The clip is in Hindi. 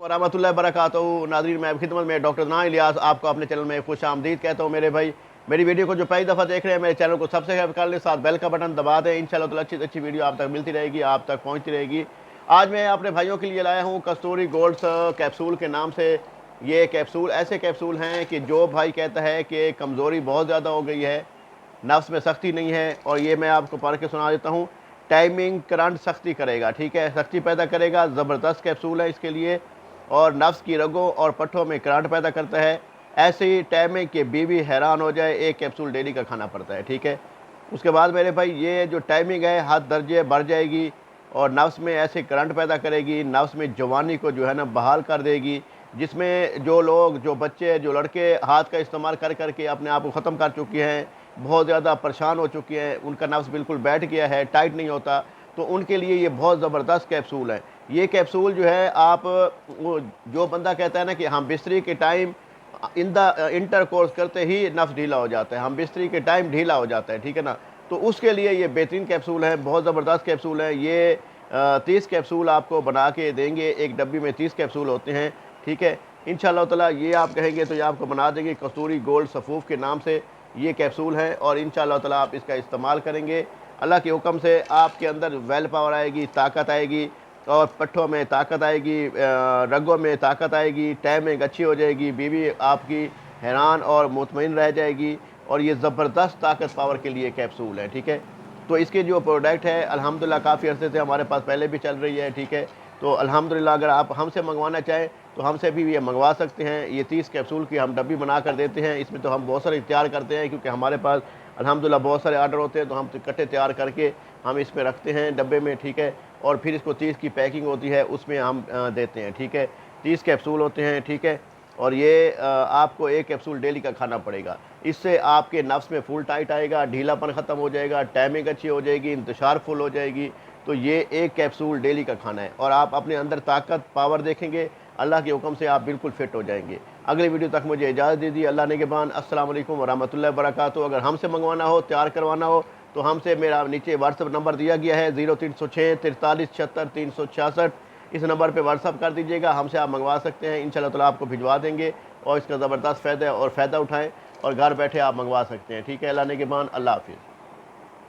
वरहमतुल्लाहि वबरकातुहू। नाज़रीन, मैं खिदमत में डॉक्टर ना इलियास आपको अपने चैनल में खुश आमदीद कहता हूँ। मेरे भाई, मेरी वीडियो को जो पहली दफ़ा देख रहे हैं, मेरे चैनल को सब्सक्राइब कर लें, साथ बेल का बटन दबा दें। इंशाल्लाह ताला अच्छी अच्छी वीडियो आप तक मिलती रहेगी, आप तक पहुँचती रहेगी। आज मैं अपने भाइयों के लिए लाया हूँ कस्तूरी गोल्ड्स कैप्सूल के नाम से। ये कैप्सूल ऐसे कैप्सूल हैं कि जो भाई कहता है कि कमज़ोरी बहुत ज़्यादा हो गई है, नफ्स में सख्ती नहीं है, और ये मैं आपको पढ़ के सुना देता हूँ। टाइमिंग करंट सख्ती करेगा, ठीक है, सख्ती पैदा करेगा। ज़बरदस्त कैप्सूल है इसके लिए, और नफ्स की रगों और पट्ठों में करंट पैदा करता है। ऐसे ही टाइमिंग कि बीवी हैरान हो जाए, एक कैप्सूल डेली का खाना पड़ता है, ठीक है। उसके बाद मेरे भाई, ये जो टाइमिंग है हद दर्जे बढ़ जाएगी और नफ्स में ऐसे करंट पैदा करेगी, नफ्स में जवानी को जो है ना बहाल कर देगी। जिसमें जो लोग, जो बच्चे, जो लड़के हाथ का इस्तेमाल कर करके अपने आप को ख़त्म कर चुके हैं, बहुत ज़्यादा परेशान हो चुके हैं, उनका नफ्स बिल्कुल बैठ गया है, टाइट नहीं होता, तो उनके लिए ये बहुत ज़बरदस्त कैप्सूल है। ये कैप्सूल जो है, आप वो जो बंदा कहता है ना कि हम बिस्तरी के टाइम इंटर कोर्स करते ही नफ्स ढीला हो जाता है, हम बिस्तरी के टाइम ढीला हो जाता है, ठीक है ना, तो उसके लिए ये बेहतरीन कैप्सूल है, बहुत ज़बरदस्त कैप्सूल है। ये 30 कैप्सूल आपको बना के देंगे, एक डब्बी में 30 कैप्सूल होते हैं, ठीक है। इंशाअल्लाह ताला ये आप कहेंगे तो ये आपको बना देंगे। कस्तूरी गोल्ड सफ़ूफ़ के नाम से ये कैप्सूल है, और इंशाअल्लाह ताला आप इसका इस्तेमाल करेंगे, अल्लाह के हुक्म से आपके अंदर वेल पावर आएगी, ताकत आएगी, और पट्ठों में ताकत आएगी, रगों में ताकत आएगी, टाइमिंग अच्छी हो जाएगी, बीवी आपकी हैरान और मुतमईन रह जाएगी। और ये ज़बरदस्त ताकत पावर के लिए कैप्सूल है, ठीक है। तो इसके जो प्रोडक्ट है, अल्हम्दुलिल्लाह काफ़ी अर्से से हमारे पास पहले भी चल रही है, ठीक है। तो अल्हम्दुलिल्लाह अगर आप हमसे मंगवाना चाहें तो हमसे भी ये मंगवा सकते हैं। ये 30 कैप्सूल की हम डब्बी बना कर देते हैं। इसमें तो हम बहुत सारे तैयार करते हैं, क्योंकि हमारे पास अल्हम्दुलिल्लाह बहुत सारे आर्डर होते हैं, तो हम इकट्ठे तैयार करके हम इसमें रखते हैं डब्बे में, ठीक है। और फिर इसको 30 की पैकिंग होती है, उसमें हम देते हैं, ठीक है। 30 कैप्सूल होते हैं, ठीक है। और ये आपको एक कैप्सूल डेली का खाना पड़ेगा। इससे आपके नफ्स में फुल टाइट आएगा, ढीलापन ख़त्म हो जाएगा, टाइमिंग अच्छी हो जाएगी, इंतशार फुल हो जाएगी। तो ये एक कैप्सूल डेली का खाना है, और आप अपने अंदर ताकत पावर देखेंगे, अल्लाह के हुक्म से आप बिल्कुल फिट हो जाएंगे। अगली वीडियो तक मुझे इजाज़त दीजिए। अल्लाह निगहबान। अस्सलाम वालेकुम वरहमतुल्लाहि वबरकातुहू। अगर हमसे मंगवाना हो, तैयार करवाना हो, तो हमसे मेरा नीचे व्हाट्सअप नंबर दिया गया है 0306 43 76 366। इस नंबर पे व्हाट्सअप कर दीजिएगा, हमसे आप मंगवा सकते हैं। इंशाअल्लाह ताला आपको भिजवा देंगे, और इसका ज़बरदस्त फ़ायदा उठाएँ और घर बैठे आप मंगवा सकते हैं, ठीक है। अल्लाह निगहबान। अल्लाह हाफ़िज़।